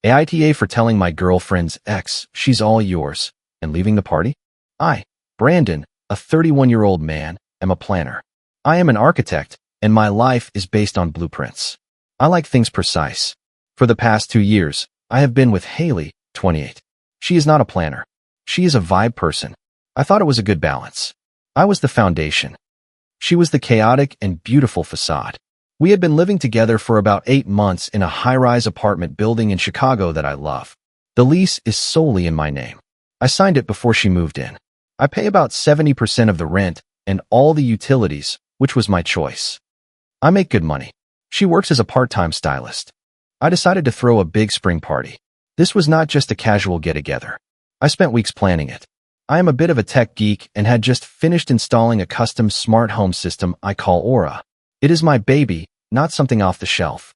AITA for telling my girlfriend's ex she's all yours and leaving the party? I, Brandon, a 31-year-old man, am a planner. I am an architect, and my life is based on blueprints. I like things precise. For the past 2 years, I have been with Haley, 28. She is not a planner. She is a vibe person. I thought it was a good balance. I was the foundation. She was the chaotic and beautiful facade. We had been living together for about 8 months in a high-rise apartment building in Chicago that I love. The lease is solely in my name. I signed it before she moved in. I pay about 70% of the rent and all the utilities, which was my choice. I make good money. She works as a part-time stylist. I decided to throw a big spring party. This was not just a casual get-together. I spent weeks planning it. I am a bit of a tech geek and had just finished installing a custom smart home system I call Aura. It is my baby, not something off the shelf.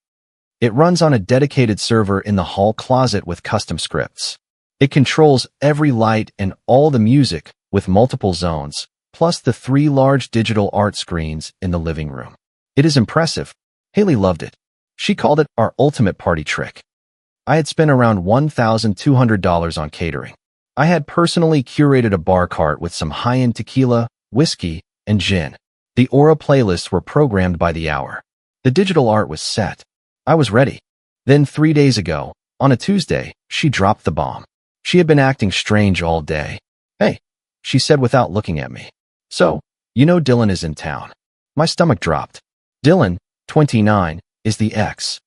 It runs on a dedicated server in the hall closet with custom scripts. It controls every light and all the music with multiple zones, plus the 3 large digital art screens in the living room. It is impressive. Haley loved it. She called it our ultimate party trick. I had spent around $1,200 on catering. I had personally curated a bar cart with some high-end tequila, whiskey, and gin. The Aura playlists were programmed by the hour. The digital art was set. I was ready. Then 3 days ago, on a Tuesday, she dropped the bomb. She had been acting strange all day. "Hey," she said without looking at me. "So, you know Dylan is in town." My stomach dropped. Dylan, 29, is the ex.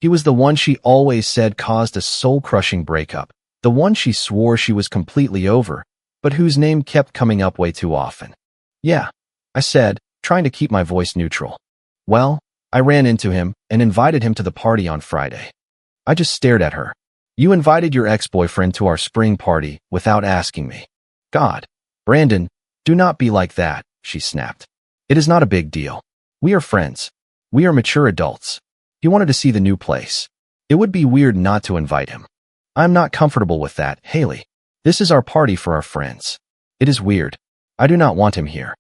He was the one she always said caused a soul-crushing breakup, the one she swore she was completely over, but whose name kept coming up way too often. "Yeah," I said, trying to keep my voice neutral. "Well, I ran into him and invited him to the party on Friday." I just stared at her. "You invited your ex-boyfriend to our spring party without asking me." "God, Brandon, do not be like that," she snapped. "It is not a big deal. We are friends. We are mature adults. He wanted to see the new place. It would be weird not to invite him. I'm not comfortable with that, Haley. This is our party for our friends. It is weird. I do not want him here."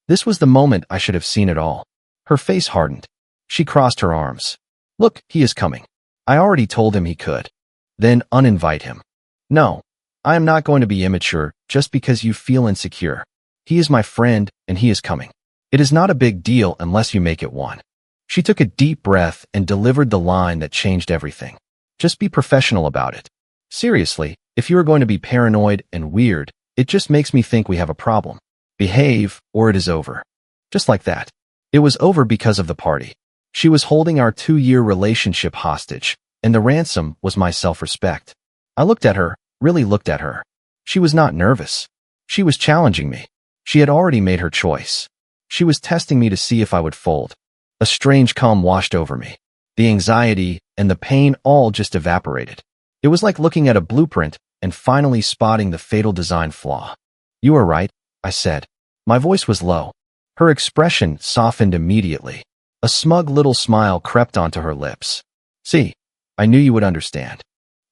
This was the moment I should have seen it all. Her face hardened. She crossed her arms. "Look, he is coming. I already told him he could." "Then uninvite him." "No, I am not going to be immature just because you feel insecure. He is my friend and he is coming. It is not a big deal unless you make it one." She took a deep breath and delivered the line that changed everything. "Just be professional about it. Seriously, if you are going to be paranoid and weird, it just makes me think we have a problem. Behave, or it is over." Just like that. It was over because of the party. She was holding our 2-year relationship hostage, and the ransom was my self-respect. I looked at her, really looked at her. She was not nervous. She was challenging me. She had already made her choice. She was testing me to see if I would fold. A strange calm washed over me. The anxiety and the pain all just evaporated. It was like looking at a blueprint and finally spotting the fatal design flaw. "You are right," I said. My voice was low. Her expression softened immediately. A smug little smile crept onto her lips. "See, I knew you would understand."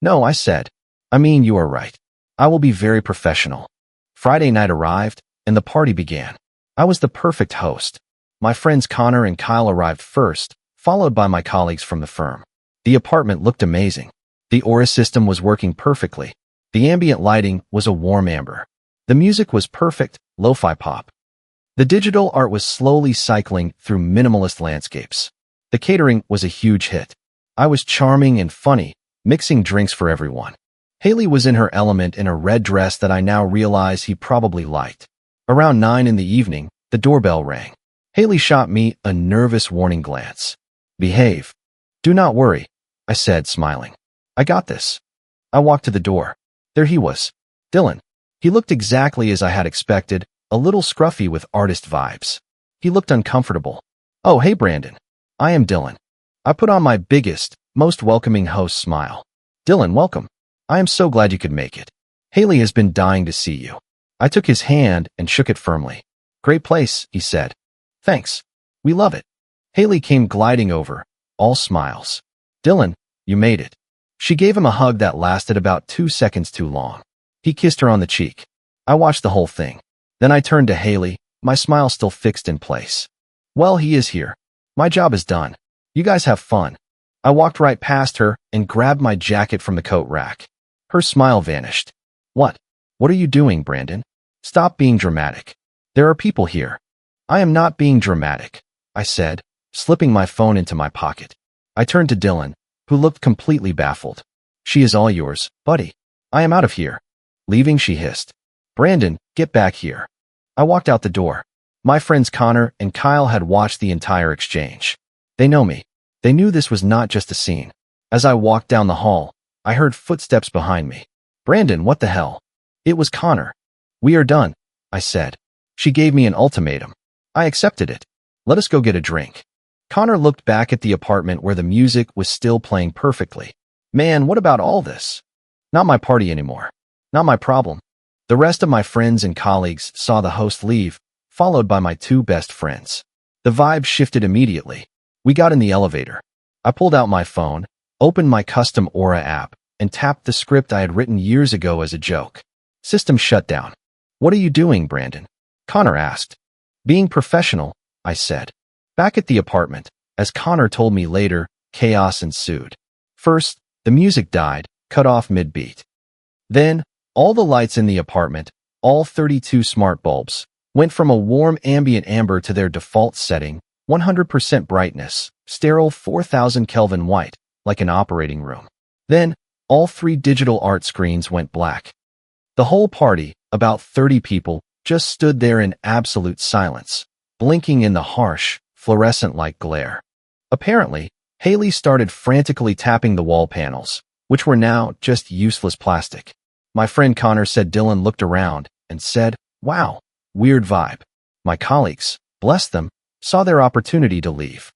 "No," I said. "I mean, you are right. I will be very professional." Friday night arrived, and the party began. I was the perfect host. My friends Connor and Kyle arrived first, followed by my colleagues from the firm. The apartment looked amazing. The Aura system was working perfectly. The ambient lighting was a warm amber. The music was perfect, lo-fi pop. The digital art was slowly cycling through minimalist landscapes. The catering was a huge hit. I was charming and funny, mixing drinks for everyone. Haley was in her element in a red dress that I now realize he probably liked. Around 9 in the evening, the doorbell rang. Haley shot me a nervous warning glance. "Behave." "Do not worry," I said, smiling. "I got this." I walked to the door. There he was. Dylan. He looked exactly as I had expected, a little scruffy with artist vibes. He looked uncomfortable. "Oh, hey, Brandon. I am Dylan." I put on my biggest, most welcoming host smile. "Dylan, welcome. I am so glad you could make it. Haley has been dying to see you." I took his hand and shook it firmly. "Great place," he said. "Thanks. We love it." Haley came gliding over, all smiles. "Dylan, you made it." She gave him a hug that lasted about 2 seconds too long. He kissed her on the cheek. I watched the whole thing. Then I turned to Haley, my smile still fixed in place. "Well, he is here. My job is done. You guys have fun." I walked right past her and grabbed my jacket from the coat rack. Her smile vanished. What? What are you doing, Brandon? Stop being dramatic. There are people here. I am not being dramatic, I said, slipping my phone into my pocket. I turned to Dylan, who looked completely baffled. She is all yours, buddy. I am out of here. Leaving, she hissed. Brandon, get back here. I walked out the door. My friends Connor and Kyle had watched the entire exchange. They know me. They knew this was not just a scene. As I walked down the hall, I heard footsteps behind me. Brandon, what the hell? It was Connor. We are done, I said. She gave me an ultimatum. I accepted it. Let us go get a drink. Connor looked back at the apartment where the music was still playing perfectly. Man, what about all this? Not my party anymore. Not my problem. The rest of my friends and colleagues saw the host leave, followed by my two best friends. The vibe shifted immediately. We got in the elevator. I pulled out my phone, opened my custom Aura app, and tapped the script I had written years ago as a joke. System shut down. What are you doing, Brandon? Connor asked. Being professional, I said. Back at the apartment, as Connor told me later, chaos ensued. First, the music died, cut off mid-beat. Then, all the lights in the apartment, all 32 smart bulbs, went from a warm ambient amber to their default setting, 100% brightness, sterile 4000 Kelvin white, like an operating room. Then, all 3 digital art screens went black. The whole party, about 30 people, just stood there in absolute silence, blinking in the harsh, fluorescent-like glare. Apparently, Haley started frantically tapping the wall panels, which were now just useless plastic. My friend Connor said Dylan looked around and said, "Wow, weird vibe." My colleagues, bless them, saw their opportunity to leave.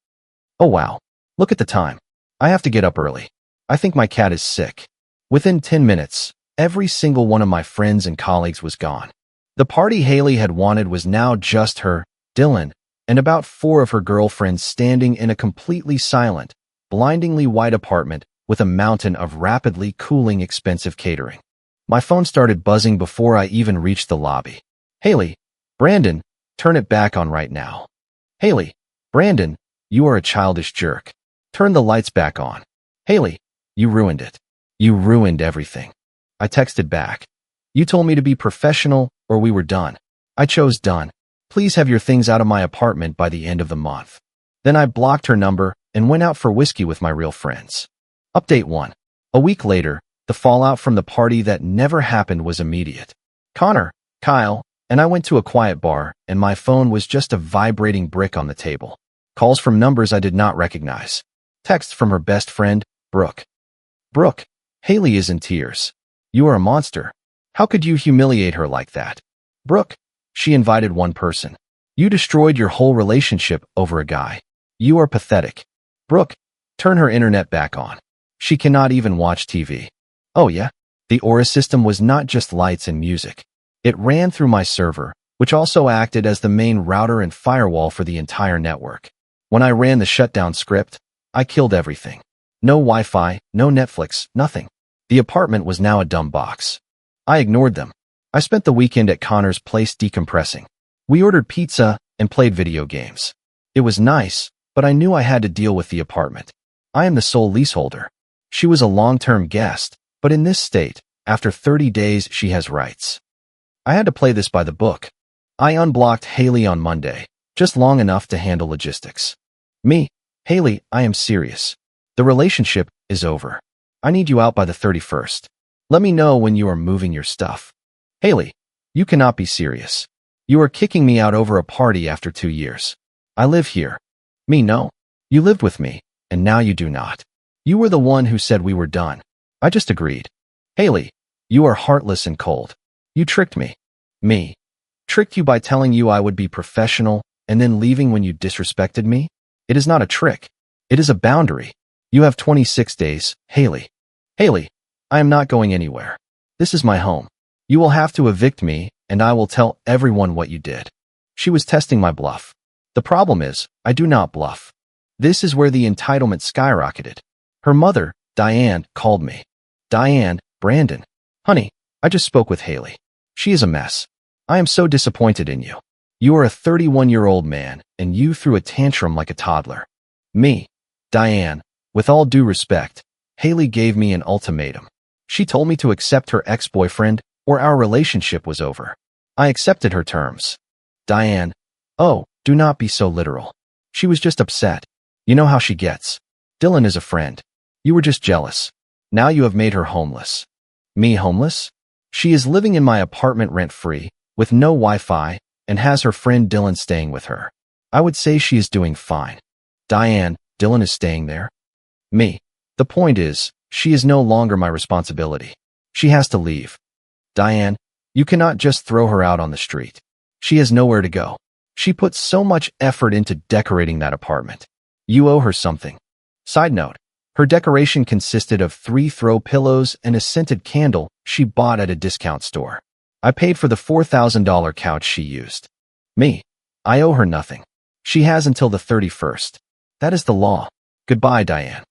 Oh wow, look at the time. I have to get up early. I think my cat is sick. Within 10 minutes, every single one of my friends and colleagues was gone. The party Haley had wanted was now just her, Dylan, and about 4 of her girlfriends standing in a completely silent, blindingly white apartment with a mountain of rapidly cooling expensive catering. My phone started buzzing before I even reached the lobby. Haley, Brandon, turn it back on right now. Haley, Brandon, you are a childish jerk. Turn the lights back on. Haley, you ruined it. You ruined everything. I texted back. You told me to be professional or we were done. I chose done. Please have your things out of my apartment by the end of the month. Then I blocked her number and went out for whiskey with my real friends. Update 1. A week later, the fallout from the party that never happened was immediate. Connor, Kyle, and I went to a quiet bar, and my phone was just a vibrating brick on the table. Calls from numbers I did not recognize. Texts from her best friend, Brooke. Brooke, Haley is in tears. You are a monster. How could you humiliate her like that? Brooke, she invited one person. You destroyed your whole relationship over a guy. You are pathetic. Brooke, turn her internet back on. She cannot even watch TV. Oh yeah? The Aura system was not just lights and music. It ran through my server, which also acted as the main router and firewall for the entire network. When I ran the shutdown script, I killed everything. No Wi-Fi, no Netflix, nothing. The apartment was now a dumb box. I ignored them. I spent the weekend at Connor's place decompressing. We ordered pizza and played video games. It was nice, but I knew I had to deal with the apartment. I am the sole leaseholder. She was a long-term guest, but in this state, after 30 days, she has rights. I had to play this by the book. I unblocked Haley on Monday, just long enough to handle logistics. Me, Haley, I am serious. The relationship is over. I need you out by the 31st. Let me know when you are moving your stuff. Haley, you cannot be serious. You are kicking me out over a party after 2 years. I live here. Me, no. You lived with me, and now you do not. You were the one who said we were done. I just agreed. Haley, you are heartless and cold. You tricked me. Me. Tricked you by telling you I would be professional and then leaving when you disrespected me? It is not a trick. It is a boundary. You have 26 days, Haley. Haley, I am not going anywhere. This is my home. You will have to evict me, and I will tell everyone what you did. She was testing my bluff. The problem is, I do not bluff. This is where the entitlement skyrocketed. Her mother, Diane, called me. Diane, Brandon. Honey, I just spoke with Haley. She is a mess. I am so disappointed in you. You are a 31-year-old man, and you threw a tantrum like a toddler. Me, Diane, With all due respect, Haley gave me an ultimatum. She told me to accept her ex-boyfriend or our relationship was over. I accepted her terms. Diane, oh, do not be so literal. She was just upset. You know how she gets. Dylan is a friend. You were just jealous. Now you have made her homeless. Me homeless? She is living in my apartment rent-free, with no Wi-Fi, and has her friend Dylan staying with her. I would say she is doing fine. Diane, Dylan is staying there? Me. The point is, she is no longer my responsibility. She has to leave. Diane, you cannot just throw her out on the street. She has nowhere to go. She put so much effort into decorating that apartment. You owe her something. Side note, her decoration consisted of 3 throw pillows and a scented candle she bought at a discount store. I paid for the $4,000 couch she used. Me. I owe her nothing. She has until the 31st. That is the law. Goodbye, Diane.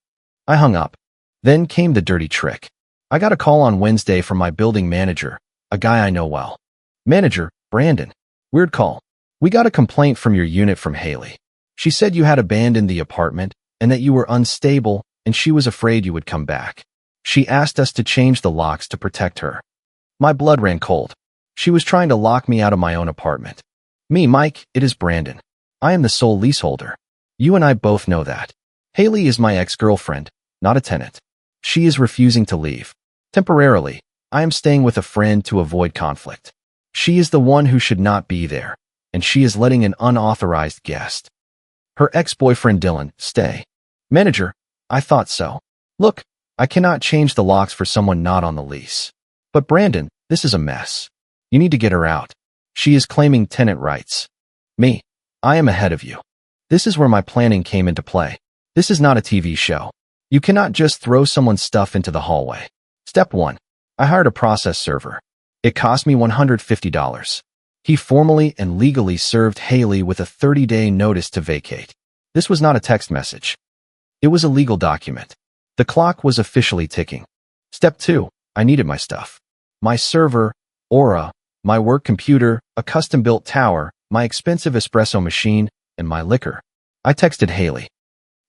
I hung up. Then came the dirty trick. I got a call on Wednesday from my building manager, a guy I know well. Manager, Brandon. Weird call. We got a complaint from your unit from Haley. She said you had abandoned the apartment and that you were unstable and she was afraid you would come back. She asked us to change the locks to protect her. My blood ran cold. She was trying to lock me out of my own apartment. Me, Mike, it is Brandon. I am the sole leaseholder. You and I both know that. Haley is my ex-girlfriend, not a tenant. She is refusing to leave. Temporarily, I am staying with a friend to avoid conflict. She is the one who should not be there, and she is letting an unauthorized guest. Her ex-boyfriend Dylan, stay. Manager, I thought so. Look, I cannot change the locks for someone not on the lease. But Brandon, this is a mess. You need to get her out. She is claiming tenant rights. Me, I am ahead of you. This is where my planning came into play. This is not a TV show. You cannot just throw someone's stuff into the hallway. Step 1. I hired a process server. It cost me $150. He formally and legally served Haley with a 30-day notice to vacate. This was not a text message. It was a legal document. The clock was officially ticking. Step 2. I needed my stuff. My server, Aura, my work computer, a custom-built tower, my expensive espresso machine, and my liquor. I texted Haley.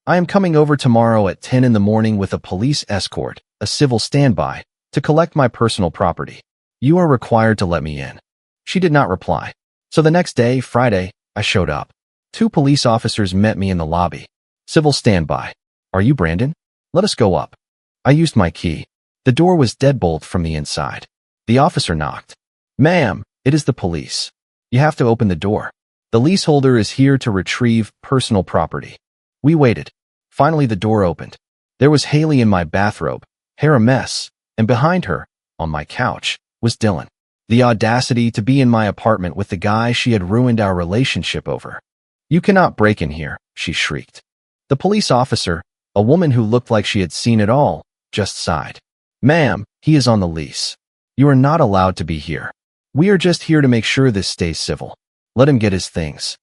I am coming over tomorrow at 10 in the morning with a police escort, a civil standby, to collect my personal property. You are required to let me in. She did not reply. So the next day, Friday, I showed up. 2 police officers met me in the lobby. Civil standby. Are you Brandon? Let us go up. I used my key. The door was deadbolt from the inside. The officer knocked. Ma'am, it is the police. You have to open the door. The leaseholder is here to retrieve personal property. We waited. Finally, the door opened. There was Haley in my bathrobe, hair a mess, and behind her, on my couch, was Dylan. The audacity to be in my apartment with the guy she had ruined our relationship over. You cannot break in here, she shrieked. The police officer, a woman who looked like she had seen it all, just sighed. Ma'am, he is on the lease. You are not allowed to be here. We are just here to make sure this stays civil. Let him get his things.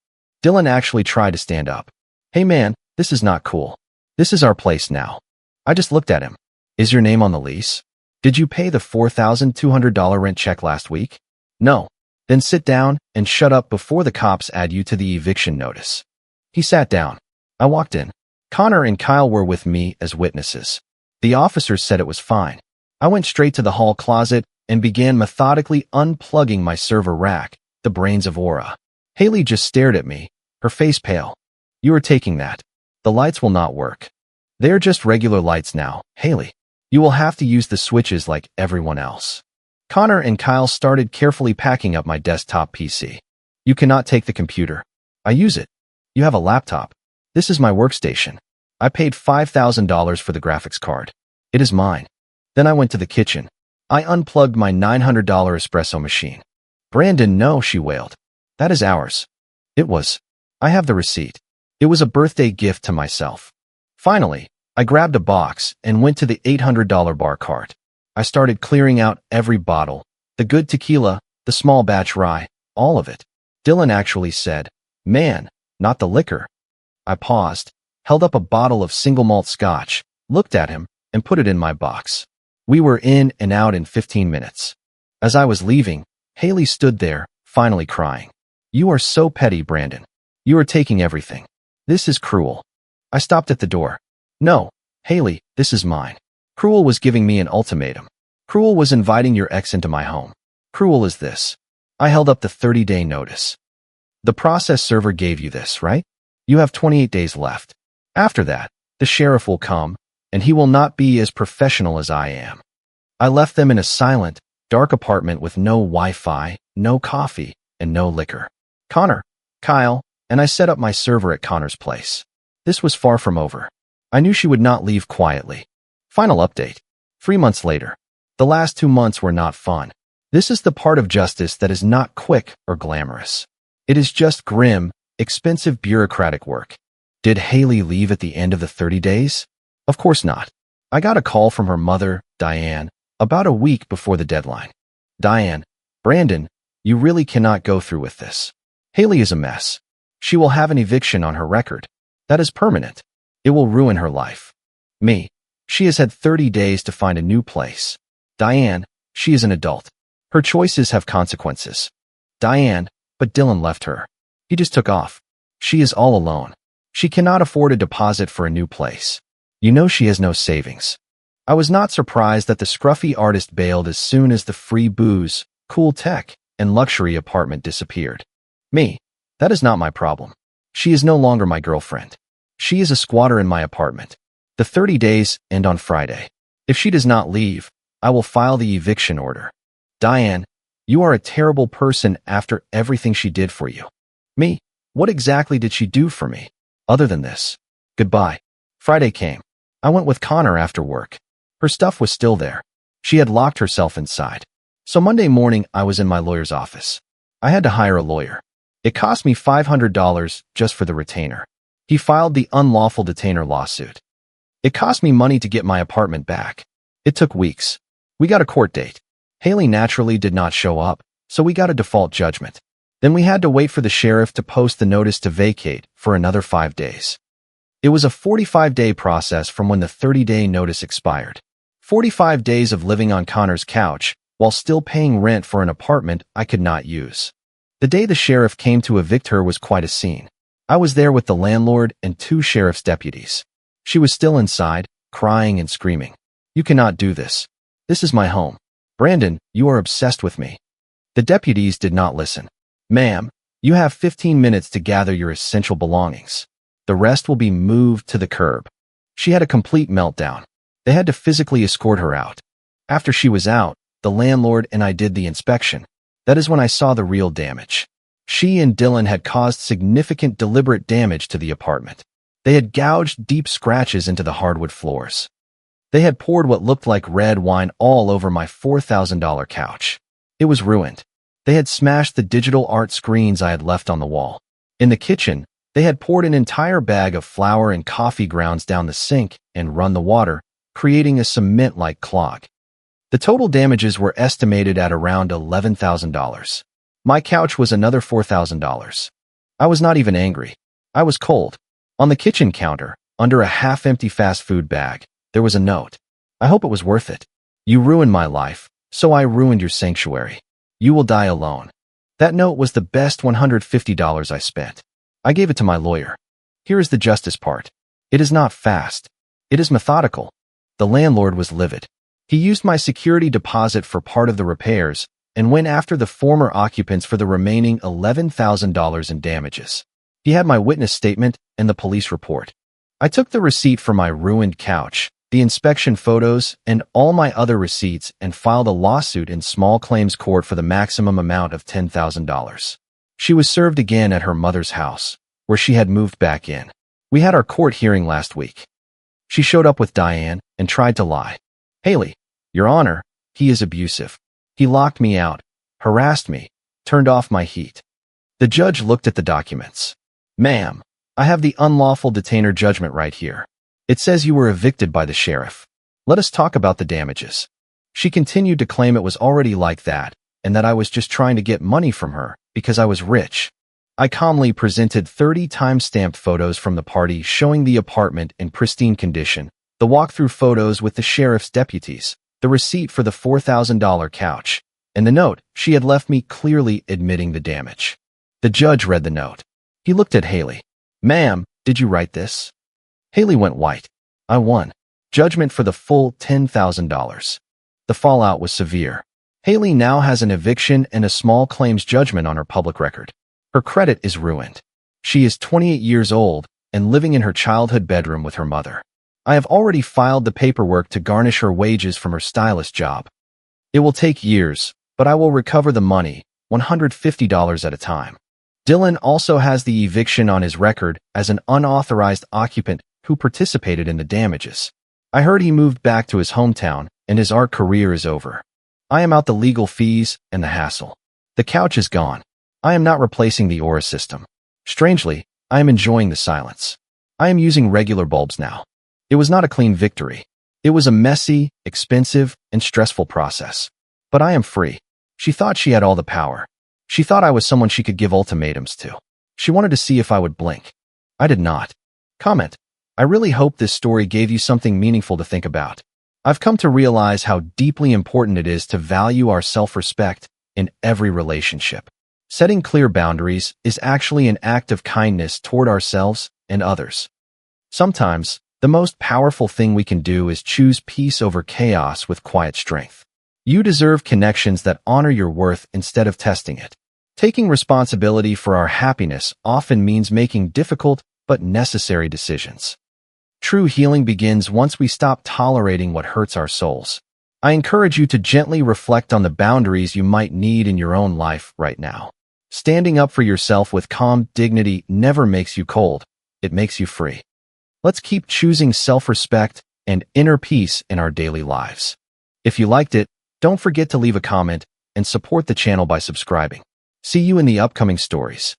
Dylan actually tried to stand up. Hey man, this is not cool. This is our place now. I just looked at him. Is your name on the lease? Did you pay the $4,200 rent check last week? No. Then sit down and shut up before the cops add you to the eviction notice. He sat down. I walked in. Connor and Kyle were with me as witnesses. The officers said it was fine. I went straight to the hall closet and began methodically unplugging my server rack, the brains of Aura. Haley just stared at me, her face pale. You are taking that. The lights will not work. They're just regular lights now, Haley. You will have to use the switches like everyone else. Connor and Kyle started carefully packing up my desktop PC. You cannot take the computer. I use it. You have a laptop. This is my workstation. I paid $5,000 for the graphics card. It is mine. Then I went to the kitchen. I unplugged my $900 espresso machine. Brandon, no, she wailed. That is ours. It was. I have the receipt. It was a birthday gift to myself. Finally, I grabbed a box and went to the $800 bar cart. I started clearing out every bottle, the good tequila, the small batch rye, all of it. Dylan actually said, man, not the liquor. I paused, held up a bottle of single malt scotch, looked at him, and put it in my box. We were in and out in 15 minutes. As I was leaving, Haley stood there, finally crying. You are so petty, Brandon. You are taking everything. This is cruel. I stopped at the door. No, Haley, this is mine. Cruel was giving me an ultimatum. Cruel was inviting your ex into my home. Cruel is this. I held up the 30-day notice. The process server gave you this, right? You have 28 days left. After that, the sheriff will come, and he will not be as professional as I am. I left them in a silent, dark apartment with no Wi-Fi, no coffee, and no liquor. Connor, Kyle, and I set up my server at Connor's place. This was far from over. I knew she would not leave quietly. Final update. 3 months later. The last 2 months were not fun. This is the part of justice that is not quick or glamorous. It is just grim, expensive bureaucratic work. Did Haley leave at the end of the 30 days? Of course not. I got a call from her mother, Diane, about a week before the deadline. Diane, Brandon, you really cannot go through with this. Haley is a mess. She will have an eviction on her record. That is permanent. It will ruin her life. Me. She has had 30 days to find a new place. Diane, she is an adult. Her choices have consequences. Diane, but Dylan left her. He just took off. She is all alone. She cannot afford a deposit for a new place. You know she has no savings. I was not surprised that the scruffy artist bailed as soon as the free booze, cool tech, and luxury apartment disappeared. Me. That is not my problem. She is no longer my girlfriend. She is a squatter in my apartment. The 30 days end on Friday. If she does not leave, I will file the eviction order. Diane, you are a terrible person after everything she did for you. Me, what exactly did she do for me, other than this? Goodbye. Friday came. I went with Connor after work. Her stuff was still there. She had locked herself inside. So Monday morning, I was in my lawyer's office. I had to hire a lawyer. It cost me $500 just for the retainer. He filed the unlawful detainer lawsuit. It cost me money to get my apartment back. It took weeks. We got a court date. Haley naturally did not show up, so we got a default judgment. Then we had to wait for the sheriff to post the notice to vacate for another 5 days. It was a 45-day process from when the 30-day notice expired. 45 days of living on Connor's couch while still paying rent for an apartment I could not use. The day the sheriff came to evict her was quite a scene. I was there with the landlord and 2 sheriff's deputies. She was still inside, crying and screaming. You cannot do this. This is my home. Brandon, you are obsessed with me. The deputies did not listen. Ma'am, you have 15 minutes to gather your essential belongings. The rest will be moved to the curb. She had a complete meltdown. They had to physically escort her out. After she was out, the landlord and I did the inspection. That is when I saw the real damage. She and Dylan had caused significant deliberate damage to the apartment. They had gouged deep scratches into the hardwood floors. They had poured what looked like red wine all over my $4,000 couch. It was ruined. They had smashed the digital art screens I had left on the wall. In the kitchen, they had poured an entire bag of flour and coffee grounds down the sink and run the water, creating a cement-like clog. The total damages were estimated at around $11,000. My couch was another $4,000. I was not even angry. I was cold. On the kitchen counter, under a half-empty fast food bag, there was a note. I hope it was worth it. You ruined my life, so I ruined your sanctuary. You will die alone. That note was the best $150 I spent. I gave it to my lawyer. Here is the justice part. It is not fast. It is methodical. The landlord was livid. He used my security deposit for part of the repairs and went after the former occupants for the remaining $11,000 in damages. He had my witness statement and the police report. I took the receipt for my ruined couch, the inspection photos, and all my other receipts and filed a lawsuit in small claims court for the maximum amount of $10,000. She was served again at her mother's house, where she had moved back in. We had our court hearing last week. She showed up with Diane and tried to lie. Haley, Your Honor, he is abusive. He locked me out, harassed me, turned off my heat. The judge looked at the documents. Ma'am, I have the unlawful detainer judgment right here. It says you were evicted by the sheriff. Let us talk about the damages. She continued to claim it was already like that, and that I was just trying to get money from her because I was rich. I calmly presented 30 time-stamped photos from the party showing the apartment in pristine condition, the walkthrough photos with the sheriff's deputies, the receipt for the $4,000 couch, and the note she had left me clearly admitting the damage. The judge read the note. He looked at Haley. Ma'am, did you write this? Haley went white. I won. Judgment for the full $10,000. The fallout was severe. Haley now has an eviction and a small claims judgment on her public record. Her credit is ruined. She is 28 years old and living in her childhood bedroom with her mother. I have already filed the paperwork to garnish her wages from her stylist job. It will take years, but I will recover the money, $150 at a time. Dylan also has the eviction on his record as an unauthorized occupant who participated in the damages. I heard he moved back to his hometown and his art career is over. I am out the legal fees and the hassle. The couch is gone. I am not replacing the Aura system. Strangely, I am enjoying the silence. I am using regular bulbs now. It was not a clean victory. It was a messy, expensive, and stressful process. But I am free. She thought she had all the power. She thought I was someone she could give ultimatums to. She wanted to see if I would blink. I did not. Comment. I really hope this story gave you something meaningful to think about. I've come to realize how deeply important it is to value our self-respect in every relationship. Setting clear boundaries is actually an act of kindness toward ourselves and others. Sometimes, the most powerful thing we can do is choose peace over chaos with quiet strength. You deserve connections that honor your worth instead of testing it. Taking responsibility for our happiness often means making difficult but necessary decisions. True healing begins once we stop tolerating what hurts our souls. I encourage you to gently reflect on the boundaries you might need in your own life right now. Standing up for yourself with calm dignity never makes you cold, it makes you free. Let's keep choosing self-respect and inner peace in our daily lives. If you liked it, don't forget to leave a comment and support the channel by subscribing. See you in the upcoming stories.